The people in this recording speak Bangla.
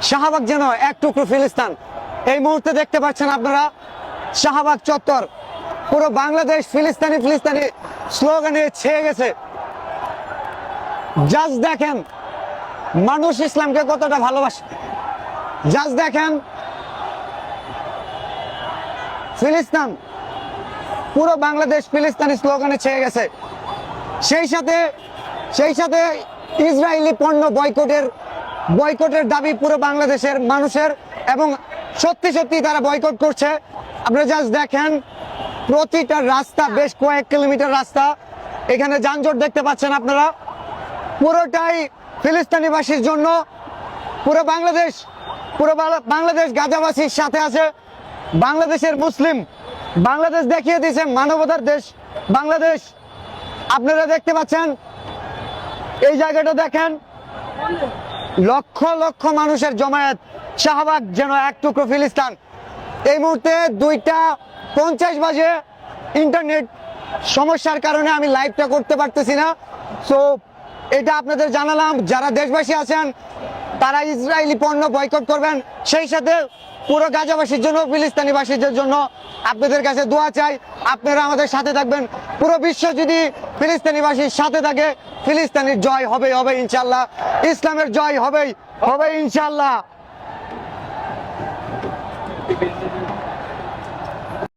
শাহবাগ যেন এক টুকরো ফিলিস্তিন। এই মুহূর্তে দেখতে পাচ্ছেন আপনারা শাহবাগ চত্বর পুরো বাংলাদেশ ফিলিস্তিনি ফিলিস্তিনি স্লোগানে ছেয়ে গেছে। জাস্ট দেখেন মানুষ ইসলামকে কতটা ভালোবাসে। জাস্ট দেখেন ফিলিস্তিন পুরো বাংলাদেশ ফিলিস্তিনি স্লোগানে ছেয়ে গেছে। সেই সাথে ইসরায়েলি পণ্য বয়কটের দাবি পুরো বাংলাদেশের মানুষের, এবং সত্যি সত্যি তারা বয়কট করছে। আপনারা জাস্ট দেখেন প্রতিটা রাস্তা, বেশ কয়েক কিলোমিটার রাস্তা, এখানে যানজট দেখতে পাচ্ছেন আপনারা। পুরোটাই ফিলিস্তিনিবাসীর জন্য। পুরো বাংলাদেশ গাজাবাসীর সাথে আছে। বাংলাদেশের মুসলিম, বাংলাদেশ দেখিয়ে দিয়েছে মানবতার দেশ বাংলাদেশ। আপনারা দেখতে পাচ্ছেন এই জায়গাটা দেখেন, লক্ষ লক্ষ মানুষের জমায়েত। শাহবাগ যেন এক টুকরো ফিলিস্তিন। এই মুহূর্তে 2:50 বাজে, ইন্টারনেট সমস্যার কারণে আমি লাইভটা করতে পারতেছি না। সো এটা আপনাদের জানালাম। যারা দেশবাসী আছেন তারা ইসরায়েলি পণ্য বয়কট করবেন। সেই সাথে পুরো গাজাবাসীর জন্য, ফিলিস্তিনিবাসীদের জন্য আপনাদের কাছে দোয়া চাই। আপনারা আমাদের সাথে থাকবেন। পুরো বিশ্ব যদি ফিলিস্তিনিবাসীর সাথে থাকে, ফিলিস্তিনের জয় হবে ইনশাল্লাহ। ইসলামের জয় হবে ইনশাল্লাহ।